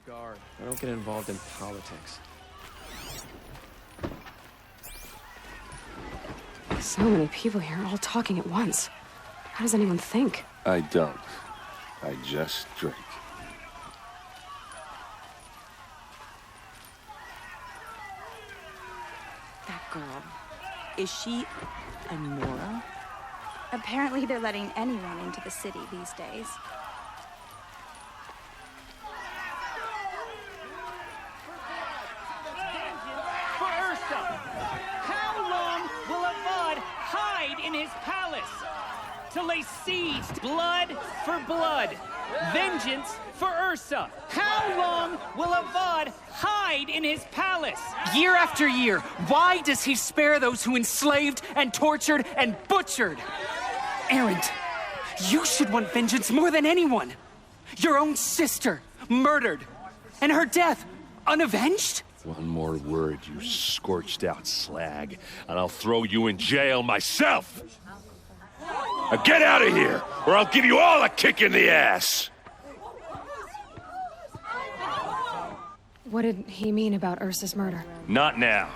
guard. I don't get involved in politics. So many people here, all talking at once. How does anyone think? I don't. I just drink. That girl. Is she a Nora? Apparently they're letting anyone into the city these days. For Ursa! How long will Avad hide in his palace? To lay siege, blood for blood. Vengeance for Ursa. How long will Avad hide in his palace? Year after year, why does he spare those who enslaved and tortured and butchered? Erend, you should want vengeance more than anyone. Your own sister, murdered, and her death, unavenged? One more word, you scorched out slag, and I'll throw you in jail myself! Now get out of here, or I'll give you all a kick in the ass! What did he mean about Ursa's murder? Not now.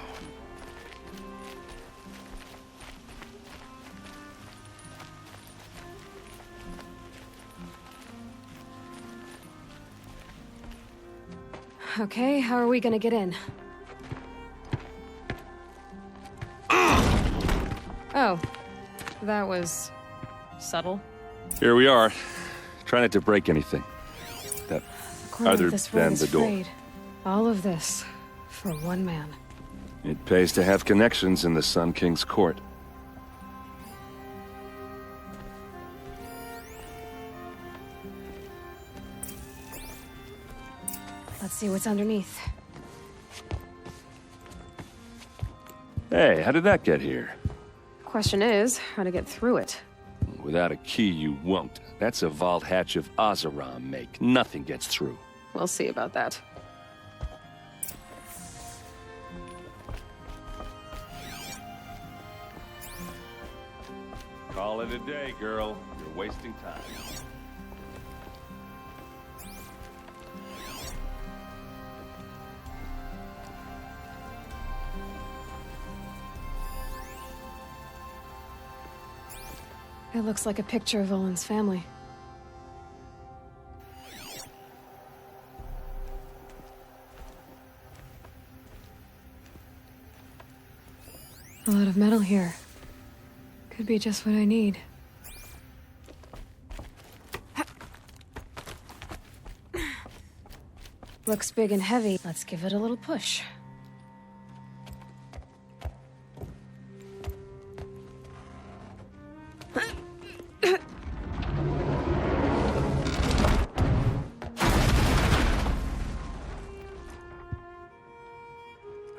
Okay, how are we gonna get in? Oh, that was subtle. Here we are. Try not to break anything. That Corner other of this road than is the door. frayed. All of this for one man. It pays to have connections in the Sun King's court. Let's see what's underneath. Hey, how did that get here? Question is, how to get through it. Without a key, you won't. That's a vault hatch of Oseram make. Nothing gets through. We'll see about that. Call it a day, girl. You're wasting time. It looks like a picture of Olin's family. A lot of metal here. Could be just what I need. Looks big and heavy. Let's give it a little push.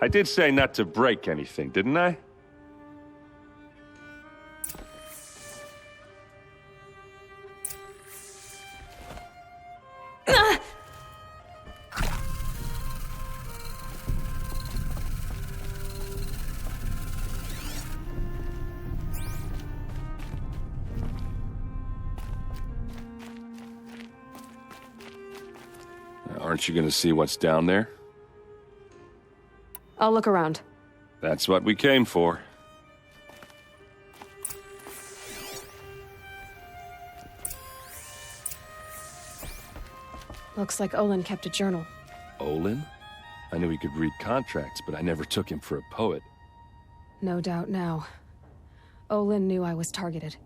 I did say not to break anything, didn't I? Aren't you gonna see what's down there? I'll look around. That's what we came for. Looks like Olin kept a journal. Olin? I knew he could read contracts, but I never took him for a poet. No doubt now. Olin knew I was targeted.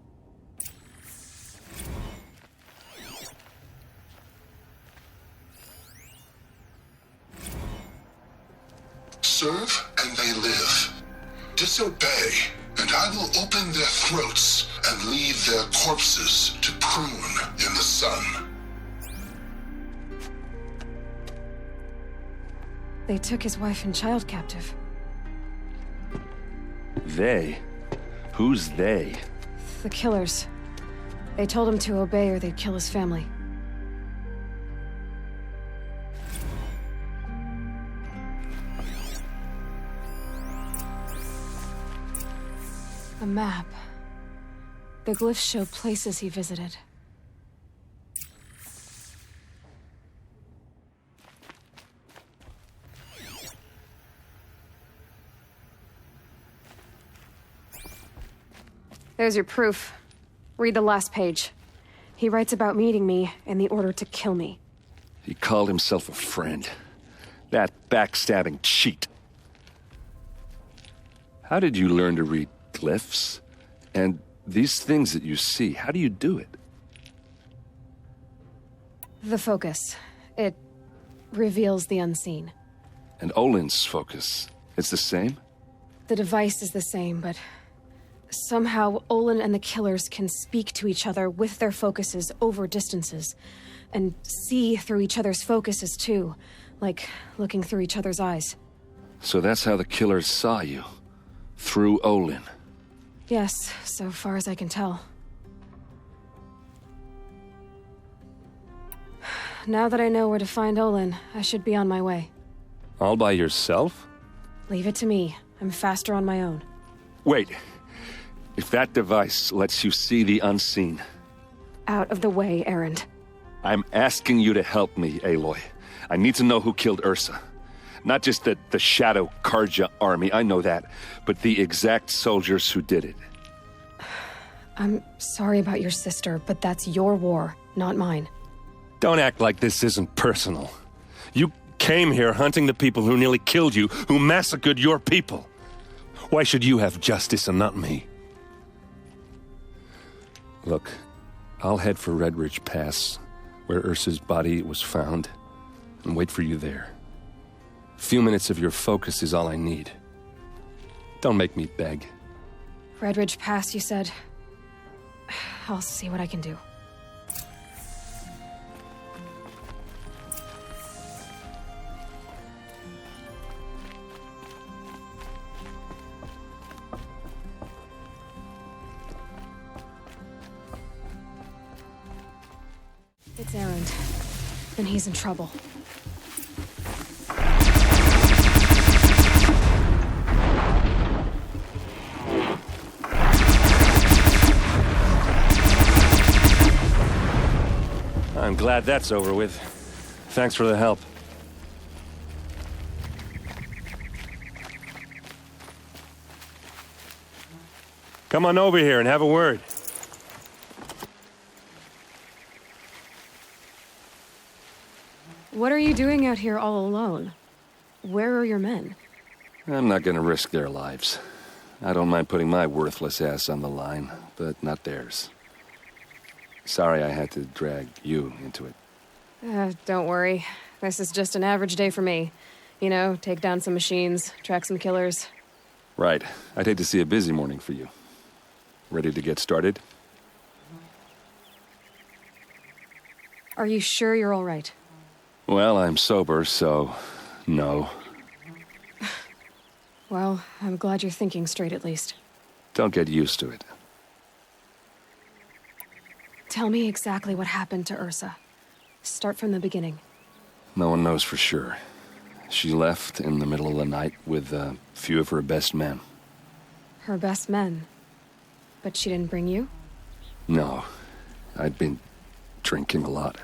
Serve and they live. Disobey, and I will open their throats and leave their corpses to prune in the sun. They took his wife and child captive. They? Who's they? The killers. They told him to obey or they'd kill his family. A map. The glyphs show places he visited. There's your proof. Read the last page. He writes about meeting me in the order to kill me. He called himself a friend. That backstabbing cheat. How did you learn to read glyphs? And these things that you see, how do you do it? The focus. It reveals the unseen. And Olin's focus, it's the same? The device is the same, but somehow Olin and the killers can speak to each other with their focuses over distances, and see through each other's focuses too, like looking through each other's eyes. So that's how the killers saw you, through Olin. Yes, so far as I can tell. Now that I know where to find Olin, I should be on my way. All by yourself? Leave it to me. I'm faster on my own. Wait. If that device lets you see the unseen... Out of the way, Erend. I'm asking you to help me, Aloy. I need to know who killed Ursa. Not just the Shadow Carja army, I know that, but the exact soldiers who did it. I'm sorry about your sister, but that's your war, not mine. Don't act like this isn't personal. You came here hunting the people who nearly killed you, who massacred your people. Why should you have justice and not me? Look, I'll head for Red Ridge Pass, where Ursa's body was found, and wait for you there. A few minutes of your focus is all I need. Don't make me beg. Red Ridge Pass, you said? I'll see what I can do. It's Erend. And he's in trouble. I'm glad that's over with. Thanks for the help. Come on over here and have a word. What are you doing out here all alone? Where are your men? I'm not gonna risk their lives. I don't mind putting my worthless ass on the line, but not theirs. Sorry I had to drag you into it. Don't worry. This is just an average day for me. You know, take down some machines, track some killers. Right. I'd hate to see a busy morning for you. Ready to get started? Are you sure you're all right? Well, I'm sober, so... no. Well, I'm glad you're thinking straight at least. Don't get used to it. Tell me exactly what happened to Ursa. Start from the beginning. No one knows for sure. She left in the middle of the night with a few of her best men. Her best men? But she didn't bring you? No. I'd been drinking a lot.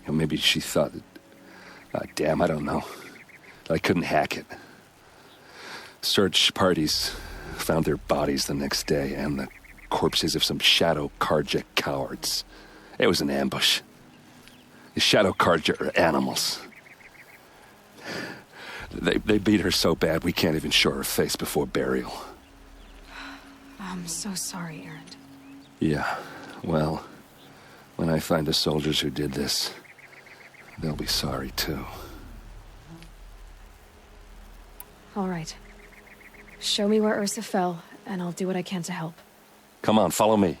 Maybe she thought that... damn, I don't know. I couldn't hack it. Search parties found their bodies the next day, and the corpses of some Shadow Carja cowards. It was an ambush. The Shadow Carja are animals. They beat her so bad we can't even show her face before burial. I'm so sorry, Erend. Yeah, well, when I find the soldiers who did this, they'll be sorry too. All right. Show me where Ursa fell, and I'll do what I can to help. Come on, follow me.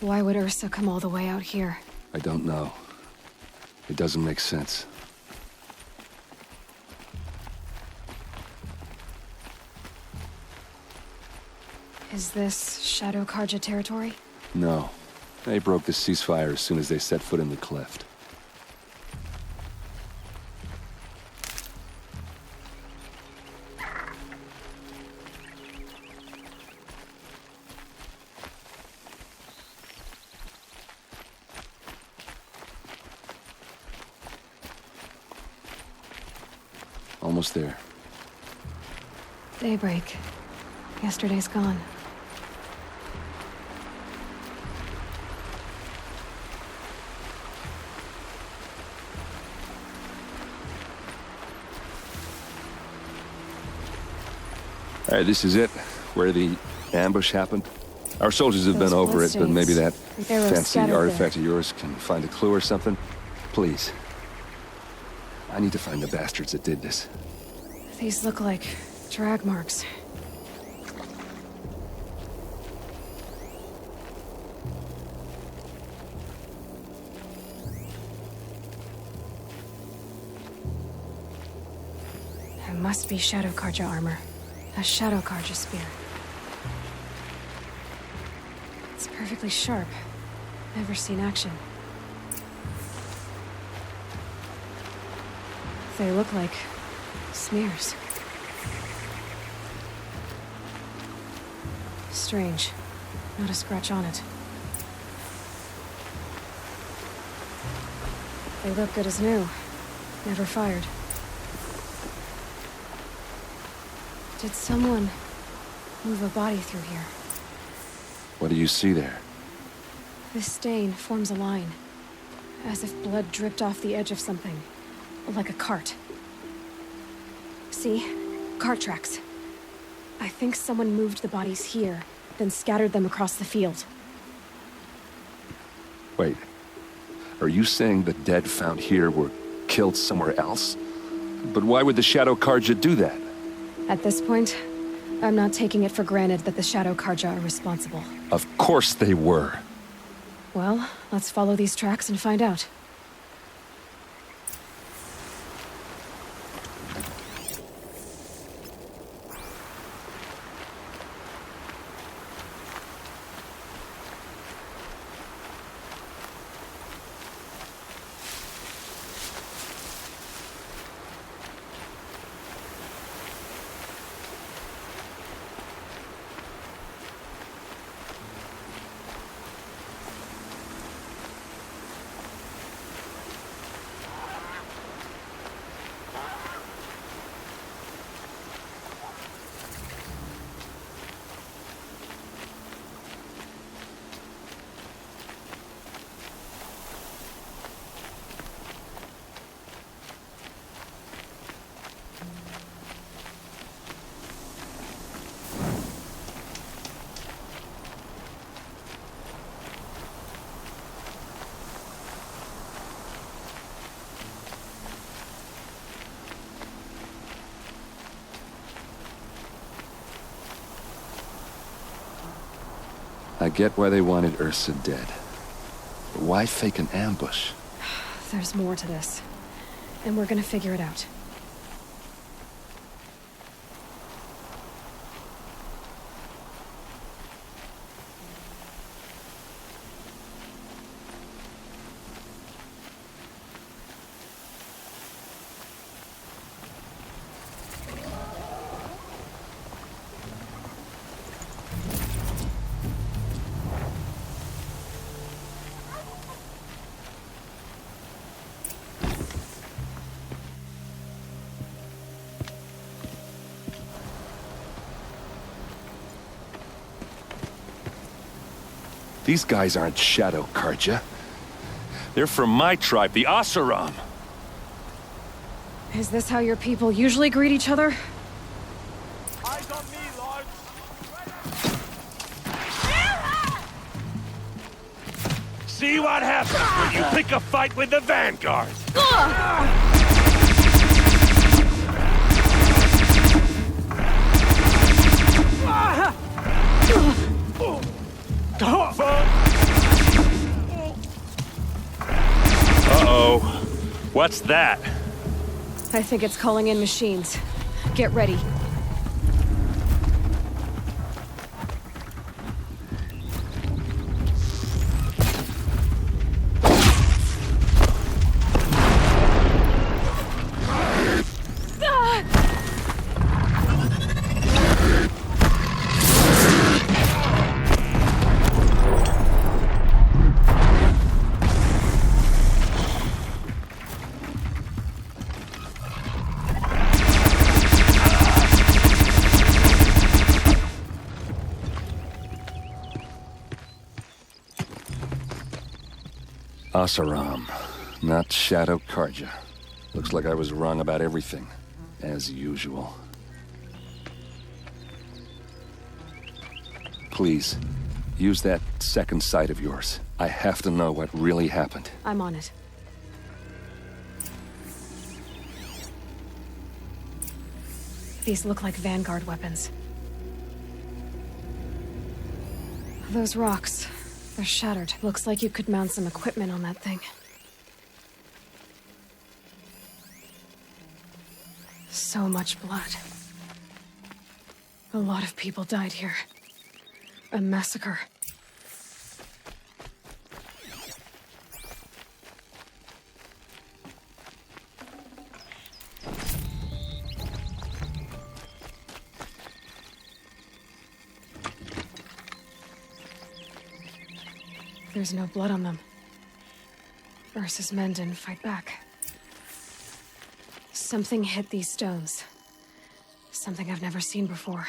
Why would Ursa come all the way out here? I don't know. It doesn't make sense. Is this Shadow Carja territory? No. They broke the ceasefire as soon as they set foot in the cleft. Almost there. Daybreak. Yesterday's gone. All right, this is it, where the ambush happened. Our soldiers have Those been over it, but bloodstains. maybe that Arrows fancy scattered artifact of yours can find a clue or something. Please. I need to find the bastards that did this. These look like drag marks. It must be Shadow Carja armor. A Shadow Carja spear. It's perfectly sharp. Never seen action. They look like smears. Strange. Not a scratch on it. They look good as new. Never fired. Did someone move a body through here? What do you see there? This stain forms a line. As if blood dripped off the edge of something. Like a cart. See? Cart tracks. I think someone moved the bodies here, then scattered them across the field. Wait. Are you saying the dead found here were killed somewhere else? But why would the Shadow Carja do that? At this point, I'm not taking it for granted that the Shadow Carja are responsible. Of course they were. Well, let's follow these tracks and find out. I get why they wanted Ursa dead. But why fake an ambush? There's more to this. And we're gonna figure it out. These guys aren't Shadow Carja. They're from my tribe, the Oseram. Is this how your people usually greet each other? Eyes on me, Lord. See what happens when you pick a fight with the Vanguard. Uh-oh. What's that? I think it's calling in machines. Get ready. Oseram, not Shadow Carja. Looks like I was wrong about everything, as usual. Please, use that second sight of yours. I have to know what really happened. I'm on it. These look like Vanguard weapons. Those rocks, they're shattered. Looks like you could mount some equipment on that thing. So much blood. A lot of people died here. A massacre. There's no blood on them. Ursa's men didn't fight back. Something hit these stones. Something I've never seen before.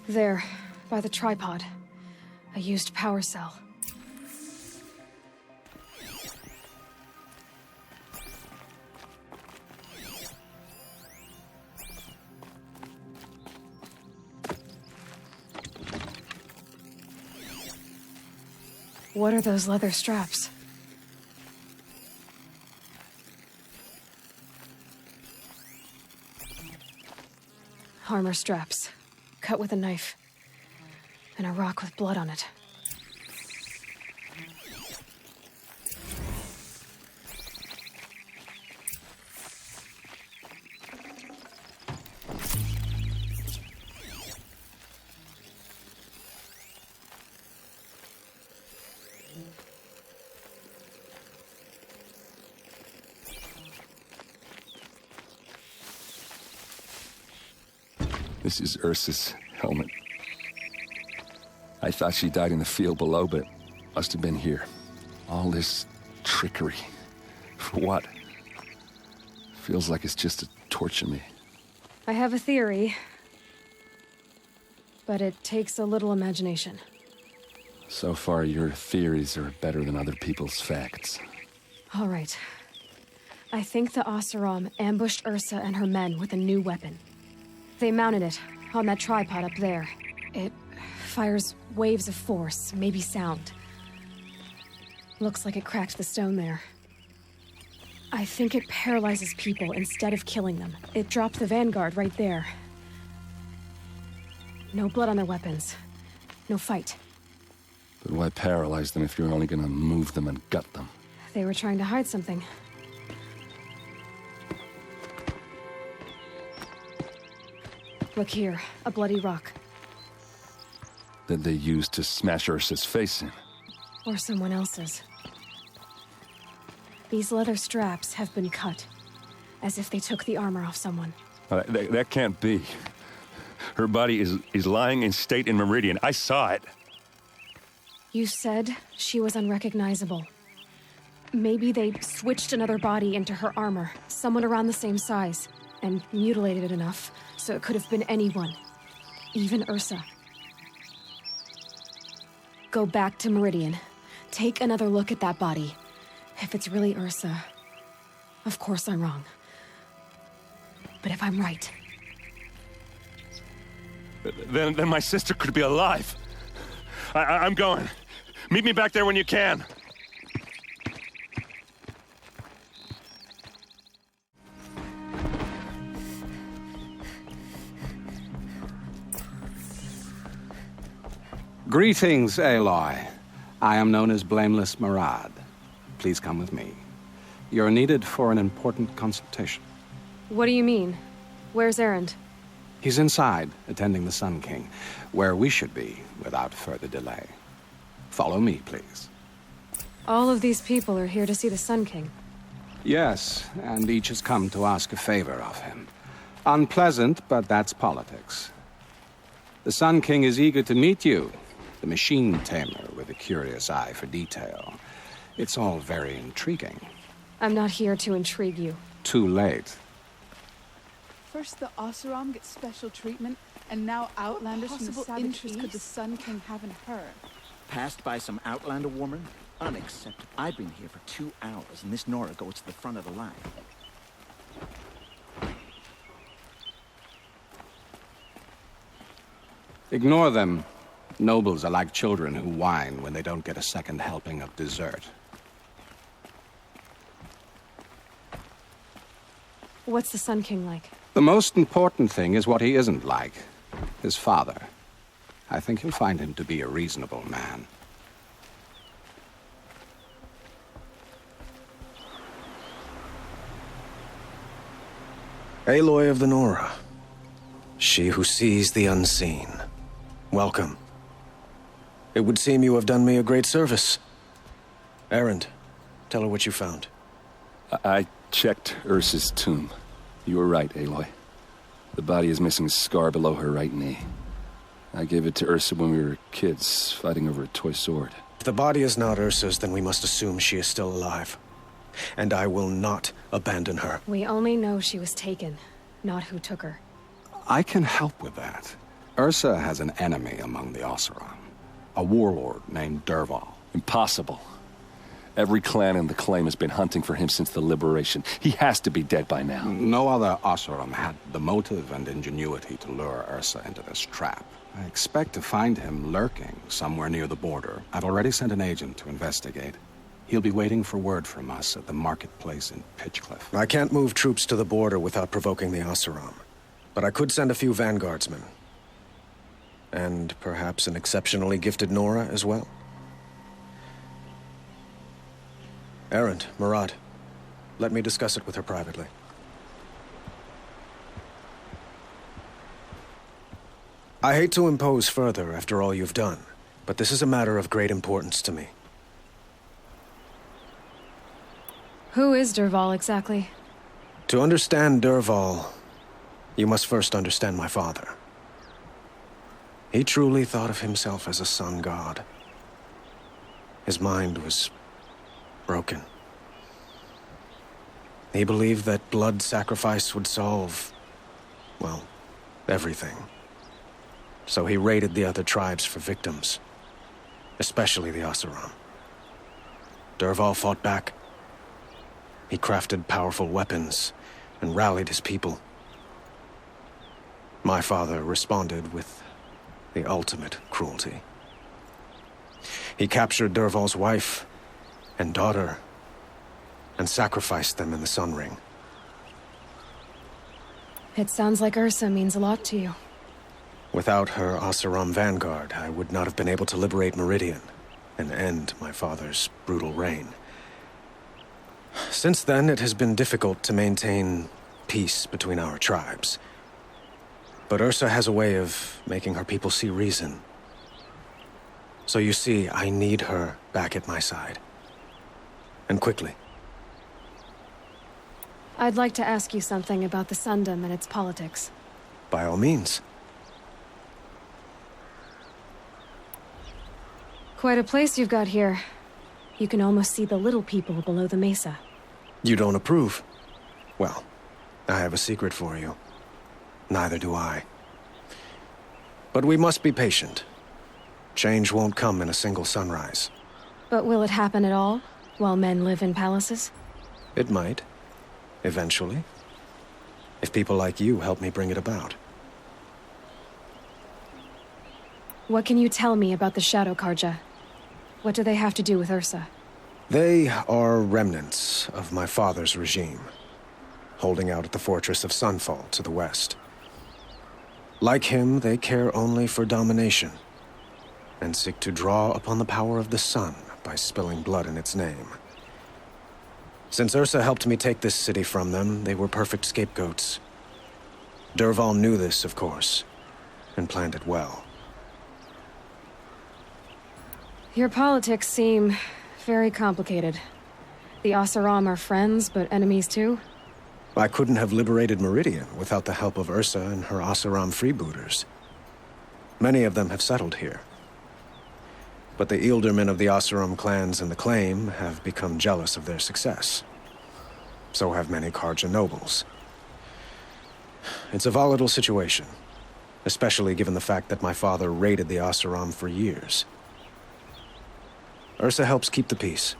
There, by the tripod. A used power cell. What are those leather straps? Armor straps. Cut with a knife. And a rock with blood on it. This is Ursa's helmet. I thought she died in the field below, but must have been here. All this trickery. For what? Feels like it's just to torture me. I have a theory. But it takes a little imagination. So far, your theories are better than other people's facts. All right. I think the Oseram ambushed Ursa and her men with a new weapon. They mounted it on that tripod up there. It fires waves of force, maybe sound. Looks like it cracked the stone there. I think it paralyzes people instead of killing them. It dropped the Vanguard right there. No blood on their weapons. No fight. But why paralyze them if you're only gonna move them and gut them? They were trying to hide something. Look here, a bloody rock. That they used to smash Ursa's face in. Or someone else's. These leather straps have been cut, as if they took the armor off someone. That can't be. Her body is lying in state in Meridian. I saw it. You said she was unrecognizable. Maybe they switched another body into her armor, someone around the same size, and mutilated it enough so it could have been anyone, even Ursa. Go back to Meridian. Take another look at that body. If it's really Ursa, of course I'm wrong. But if I'm right... Then my sister could be alive. I'm going. Meet me back there when you can. Greetings, Aloy. I am known as Blameless Murad. Please come with me. You're needed for an important consultation. What do you mean? Where's Erend? He's inside, attending the Sun King, where we should be without further delay. Follow me, please. All of these people are here to see the Sun King. Yes, and each has come to ask a favor of him. Unpleasant, but that's politics. The Sun King is eager to meet you, the machine tamer with a curious eye for detail. It's all very intriguing. I'm not here to intrigue you. Too late. First the Oseram gets special treatment, and now Outlanders from the savage interest could the Sun King have in her? Passed by some Outlander woman? Unacceptable. I've been here for 2 hours, and this Nora goes to the front of the line. Ignore them. Nobles are like children who whine when they don't get a second helping of dessert. What's the Sun King like? The most important thing is what he isn't like. His father. I think you'll find him to be a reasonable man. Aloy of the Nora. She who sees the unseen. Welcome. It would seem you have done me a great service. Erend, tell her what you found. I checked Ursa's tomb. You were right, Aloy. The body is missing a scar below her right knee. I gave it to Ursa when we were kids, fighting over a toy sword. If the body is not Ursa's, then we must assume she is still alive. And I will not abandon her. We only know she was taken, not who took her. I can help with that. Ursa has an enemy among the Oseram. A warlord named Dervahl. Impossible. Every clan in the claim has been hunting for him since the liberation. He has to be dead by now. No other Oseram had the motive and ingenuity to lure Ursa into this trap. I expect to find him lurking somewhere near the border. I've already sent an agent to investigate. He'll be waiting for word from us at the marketplace in Pitchcliff. I can't move troops to the border without provoking the Oseram. But I could send a few vanguardsmen. And perhaps an exceptionally gifted Nora as well. Erend, Murad, let me discuss it with her privately. I hate to impose further after all you've done, but this is a matter of great importance to me. Who is Dervahl exactly? To understand Dervahl, you must first understand my father. He truly thought of himself as a sun god. His mind was broken. He believed that blood sacrifice would solve, well, everything. So he raided the other tribes for victims, especially the Oseram. Dervahl fought back. He crafted powerful weapons and rallied his people. My father responded with the ultimate cruelty. He captured Dervahl's wife and daughter and sacrificed them in the Sun Ring. It sounds like Ursa means a lot to you. Without her Oseram vanguard, I would not have been able to liberate Meridian and end my father's brutal reign. Since then, it has been difficult to maintain peace between our tribes. But Ursa has a way of making her people see reason. So you see, I need her back at my side. And quickly. I'd like to ask you something about the Sundom and its politics. By all means. Quite a place you've got here. You can almost see the little people below the mesa. You don't approve? Well, I have a secret for you. Neither do I. But we must be patient. Change won't come in a single sunrise. But will it happen at all, while men live in palaces? It might. Eventually. If people like you help me bring it about. What can you tell me about the Shadow Carja? What do they have to do with Ursa? They are remnants of my father's regime, holding out at the fortress of Sunfall to the west. Like him, they care only for domination, and seek to draw upon the power of the sun by spilling blood in its name. Since Ursa helped me take this city from them, they were perfect scapegoats. Dervahl knew this, of course, and planned it well. Your politics seem very complicated. The Oseram are friends, but enemies too? I couldn't have liberated Meridian without the help of Ursa and her Oseram freebooters. Many of them have settled here. But the ealdormen of the Oseram clans in the claim have become jealous of their success. So have many Carja nobles. It's a volatile situation, especially given the fact that my father raided the Oseram for years. Ursa helps keep the peace,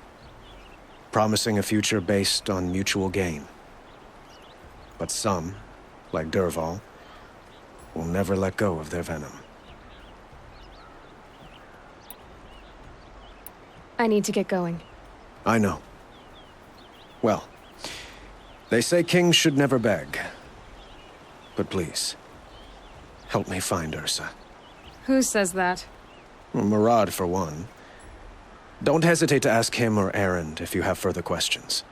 promising a future based on mutual gain. But some, like Derval, will never let go of their venom. I need to get going. I know. Well, they say kings should never beg. But please, help me find Ursa. Who says that? Well, Murad, for one. Don't hesitate to ask him or Erend if you have further questions.